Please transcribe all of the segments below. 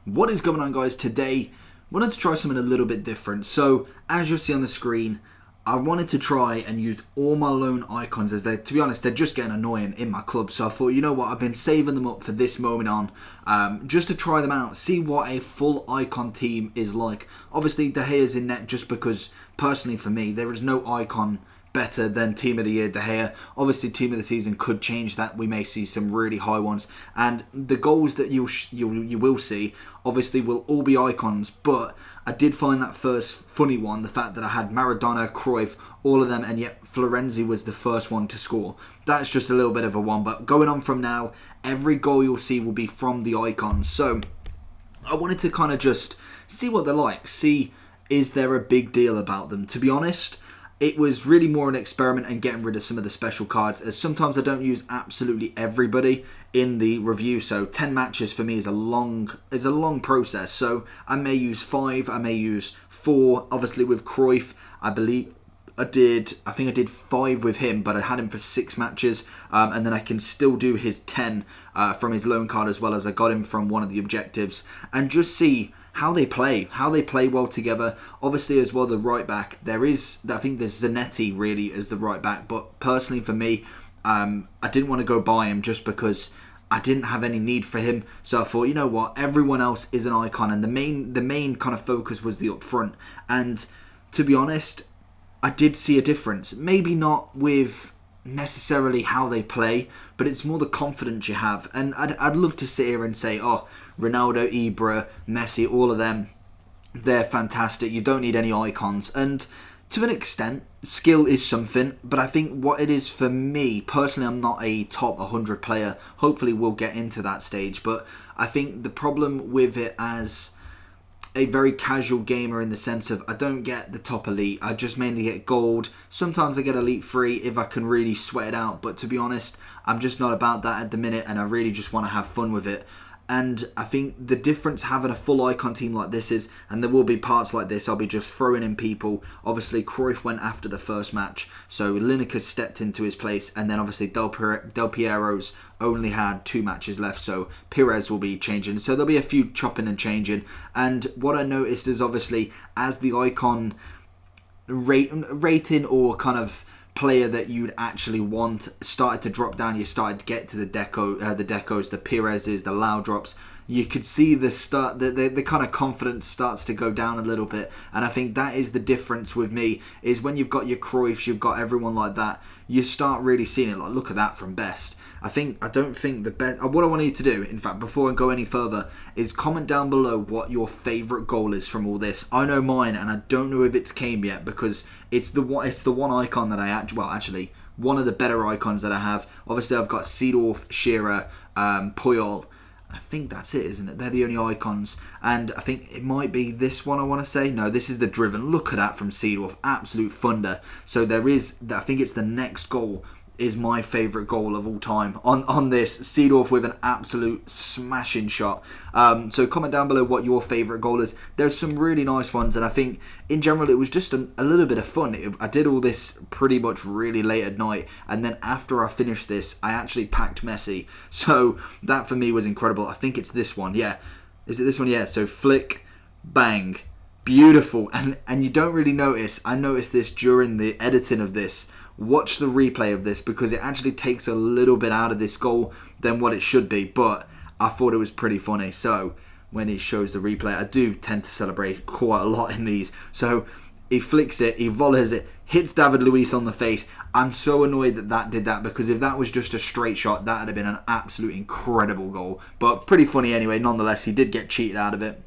What is going on, guys? Today, I wanted to try something a little bit different. So, as you'll see on the screen, I wanted to try and use all my lone icons as to be honest, they're just getting annoying in my club. So I thought, you know what, I've been saving them up for this moment on, just to try them out, see what a full icon team is like. Obviously, De Gea's in net just because, personally for me, there is no icon better than Team of the Year De Gea. Obviously, Team of the Season could change that. We may see some really high ones, and the goals that you will see obviously will all be icons. But I did find that first funny one, the fact that I had Maradona, Cruyff, all of them, and yet Florenzi was the first one to score. That's just a little bit of a one. But going on from now, every goal you'll see will be from the icons. So I wanted to kind of just see what they're like. See, is there a big deal about them? To be honest, it was really more an experiment and getting rid of some of the special cards, as sometimes I don't use absolutely everybody in the review. So 10 matches for me is a long process. So I may use 5, I may use 4. Obviously with Cruyff, I think I did 5 with him, but I had him for 6 matches, and then I can still do his 10 from his loan card, as well as I got him from one of the objectives, and just see how they play well together. Obviously as well, the right back, I think there's Zanetti really as the right back, but personally for me, I didn't want to go buy him just because I didn't have any need for him. So I thought, you know what, everyone else is an icon, and the main kind of focus was the up front. And to be honest, I did see a difference. Maybe not with necessarily how they play, but it's more the confidence you have. And I'd love to sit here and say, oh, Ronaldo, Ibra, Messi, all of them, they're fantastic. You don't need any icons. And to an extent, skill is something, but I think what it is for me, personally, I'm not a top 100 player. Hopefully we'll get into that stage, but I think the problem with it as a very casual gamer, in the sense of I don't get the top elite, I just mainly get gold. Sometimes I get elite 3 if I can really sweat it out, but to be honest, I'm just not about that at the minute, and I really just want to have fun with it. And I think the difference having a full icon team like this is, and there will be parts like this, I'll be just throwing in people. Obviously, Cruyff went after the first match, so Lineker stepped into his place, and then obviously Del Piero's only had 2 matches left, so Pires will be changing. So there'll be a few chopping and changing. And what I noticed is, obviously, as the icon rating or kind of player that you'd actually want started to drop down, you started to get to the decos, the Pireses, the Laudrops. You could see the kind of confidence starts to go down a little bit, and I think that is the difference with me, is when you've got your Cruyffs, you've got everyone like that, you start really seeing it like, look at that from best. I don't think the best. What I want you to do, in fact, before I go any further, is comment down below what your favourite goal is from all this. I know mine, and I don't know if it's came yet, because it's the one icon that actually one of the better icons that I have. Obviously, I've got Seedorf, Shearer, Puyol. I think that's it, isn't it? They're the only icons. And I think it might be this one, I want to say. No, this is the driven. Look at that from Seedorf. Absolute thunder. So there is, I think it's the next goal is my favourite goal of all time on this. Seedorf with an absolute smashing shot. So comment down below what your favourite goal is. There's some really nice ones, and I think in general it was just a little bit of fun. I did all this pretty much really late at night, and then after I finished this, I actually packed Messi. So that for me was incredible. I think it's this one. Yeah. Is it this one? Yeah. So flick, bang. Beautiful. And you don't really notice. I noticed this during the editing of this. Watch the replay of this, because it actually takes a little bit out of this goal than what it should be, but I thought it was pretty funny. So when he shows the replay, I do tend to celebrate quite a lot in these. So he flicks it, he volleys it, hits David Luiz on the face. I'm so annoyed that did that, because if that was just a straight shot, that would have been an absolute incredible goal. But pretty funny anyway. Nonetheless, he did get cheated out of it.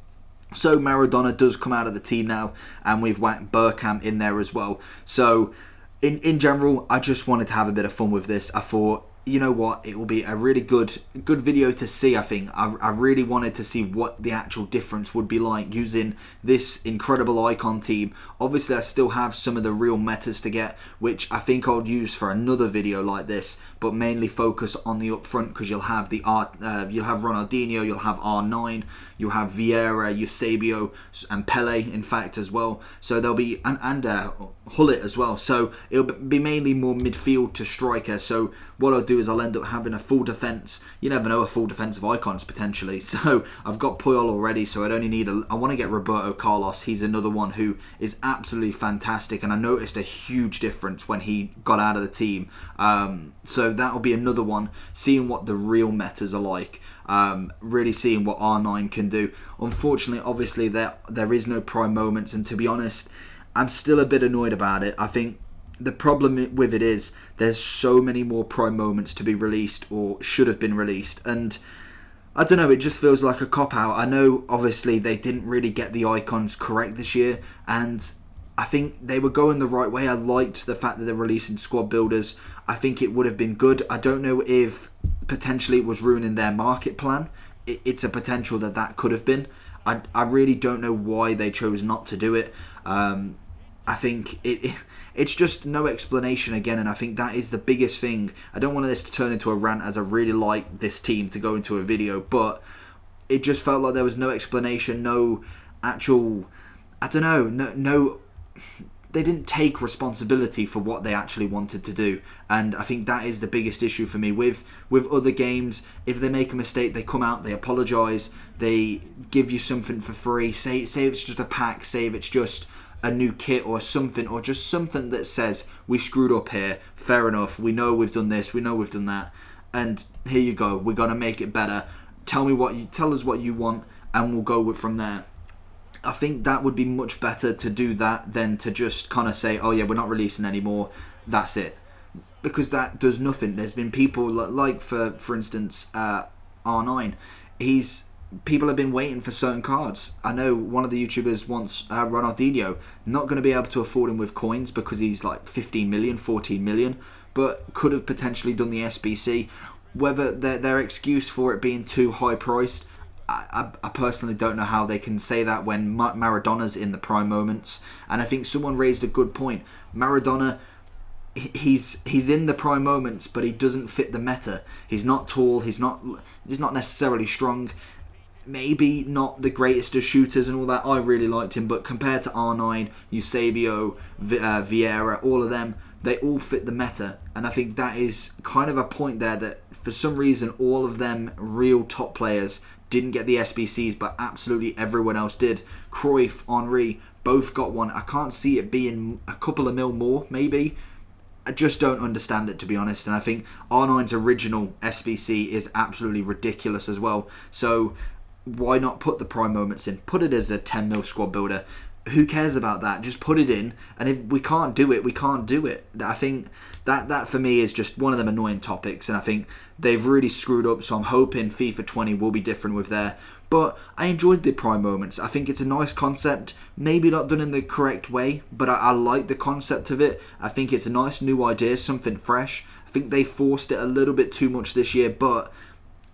So Maradona does come out of the team now, and we've whacked Bergkamp in there as well. So in general, I just wanted to have a bit of fun with this. I thought, you know what, it will be a really good video to see. I think I really wanted to see what the actual difference would be like using this incredible icon team. Obviously I still have some of the real metas to get, which I think I'll use for another video like this, but mainly focus on the up front, because you'll have you'll have Ronaldinho, you'll have R9, you'll have Vieira, Eusebio, and Pele in fact as well. So there'll be and Hullet as well. So it'll be mainly more midfield to striker. So what I'll do do is I'll end up having a full defence. You never know, a full defence of icons potentially. So I've got Puyol already, so I'd only need I want to get Roberto Carlos. He's another one who is absolutely fantastic, and I noticed a huge difference when he got out of the team. So that'll be another one, seeing what the real metas are like. Really seeing what R9 can do. Unfortunately, obviously, there is no prime moments, and to be honest, I'm still a bit annoyed about it. I think the problem with it is there's so many more prime moments to be released or should have been released, and I don't know, it just feels like a cop-out. I know, obviously, they didn't really get the icons correct this year, and I think they were going the right way. I liked the fact that they're releasing squad builders. I think it would have been good. I don't know if potentially it was ruining their market plan. It's a potential that could have been. I really don't know why they chose not to do it. I think it's just no explanation again, and I think that is the biggest thing. I don't want this to turn into a rant, as I really like this team to go into a video, but it just felt like there was no explanation, no actual, I don't know, no they didn't take responsibility for what they actually wanted to do, and I think that is the biggest issue for me with other games. If they make a mistake, they come out, they apologise, they give you something for free, say if it's just a pack, say if it's just a new kit or something, or just something that says we screwed up here, fair enough, we know we've done this, we know we've done that, and here you go, we're going to make it better, tell us what you want, and we'll go from there. I think that would be much better to do that than to just kind of say, oh yeah, we're not releasing anymore, that's it, because that does nothing. There's been people like for instance R9, people have been waiting for certain cards. I know one of the YouTubers wants Ronaldinho, not going to be able to afford him with coins because he's like 15 million, 14 million, but could have potentially done the SBC. Whether their excuse for it being too high priced, I personally don't know how they can say that when Maradona's in the prime moments. And I think someone raised a good point. Maradona, he's in the prime moments, but he doesn't fit the meta. He's not tall, he's not necessarily strong, maybe not the greatest of shooters and all that. I really liked him, but compared to R9, Eusebio, Vieira, all of them, they all fit the meta. And I think that is kind of a point there, that for some reason all of them real top players didn't get the SBCs, but absolutely everyone else did. Cruyff, Henry, both got one. I can't see it being a couple of mil more, maybe. I just don't understand it, to be honest. And I think R9's original SBC is absolutely ridiculous as well. So why not put the prime moments in? Put it as a 10 mil squad builder. Who cares about that? Just put it in, and if we can't do it, we can't do it. I think that for me is just one of them annoying topics, and I think they've really screwed up, so I'm hoping FIFA 20 will be different with there. But I enjoyed the prime moments. I think it's a nice concept, maybe not done in the correct way, but I like the concept of it. I think it's a nice new idea, something fresh. I think they forced it a little bit too much this year, but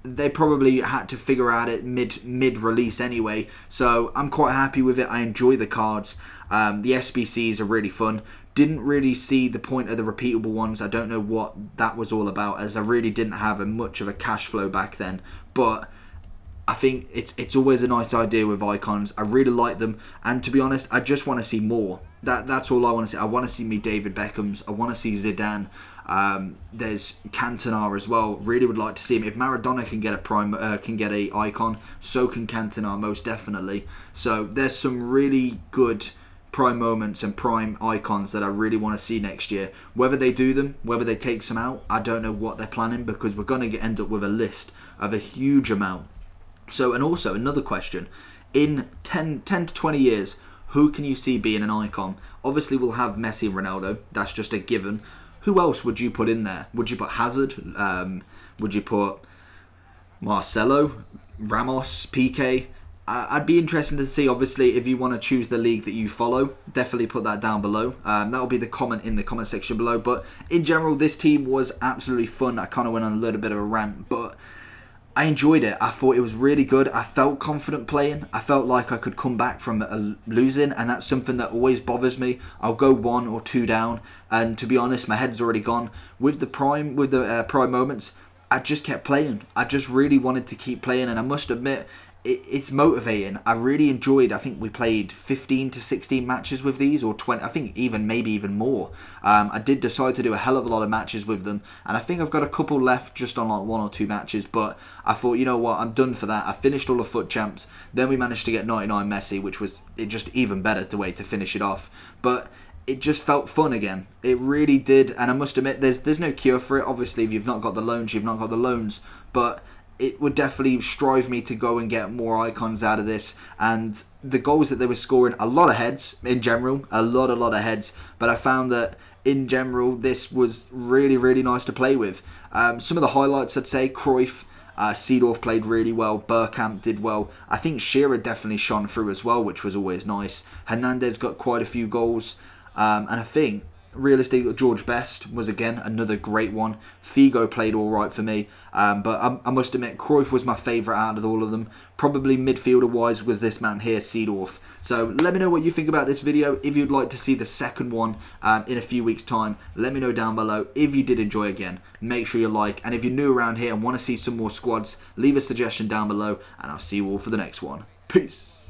they probably had to figure out it mid release anyway, so I'm quite happy with it. I enjoy the cards. The SBCs are really fun. Didn't really see the point of the repeatable ones. I don't know what that was all about, as I really didn't have much of a cash flow back then, but I think it's always a nice idea with icons. I really like them, and to be honest, I just want to see more. That's all I want to see. I want to see me David Beckhams. I want to see Zidane. There's Cantona as well. Really would like to see him. If Maradona can get a icon, so can Cantona, most definitely. So there's some really good prime moments and prime icons that I really want to see next year. Whether they do them, whether they take some out, I don't know what they're planning, because we're going to end up with a list of a huge amount. So, and also another question, in 10 to 20 years, who can you see being an icon? Obviously we'll have Messi and Ronaldo, that's just a given. Who else would you put in there? Would you put Hazard? Would you put Marcelo, Ramos, Piqué? I'd be interested to see, obviously, if you want to choose the league that you follow, definitely put that down below. That'll be the comment in the comment section below. But in general, this team was absolutely fun. I kind of went on a little bit of a rant, but I enjoyed it. I thought it was really good. I felt confident playing. I felt like I could come back from losing, and that's something that always bothers me. I'll go 1 or 2 down, and to be honest, my head's already gone. With the prime moments, I just kept playing. I just really wanted to keep playing, and I must admit, it's motivating. I really enjoyed. I think we played 15 to 16 matches with these, or 20. I think maybe even more. I did decide to do a hell of a lot of matches with them, and I think I've got a couple left just on like 1 or 2 matches. But I thought, you know what, I'm done for that. I finished all the FUT champs. Then we managed to get 99 Messi, which was just even better the way to finish it off. But it just felt fun again. It really did, and I must admit, there's no cure for it. Obviously, if you've not got the loans, you've not got the loans. But it would definitely strive me to go and get more icons out of this. And the goals that they were scoring, a lot of heads in general, a lot of heads. But I found that in general, this was really, really nice to play with. Some of the highlights, I'd say, Cruyff, Seedorf played really well. Bergkamp did well. I think Shearer definitely shone through as well, which was always nice. Hernandez got quite a few goals. And I think, realistically, George Best was, again, another great one. Figo played all right for me. But I must admit, Cruyff was my favourite out of all of them. Probably midfielder-wise was this man here, Seedorf. So let me know what you think about this video. If you'd like to see the second one in a few weeks' time, let me know down below. If you did enjoy, again, make sure you like. And if you're new around here and want to see some more squads, leave a suggestion down below. And I'll see you all for the next one. Peace.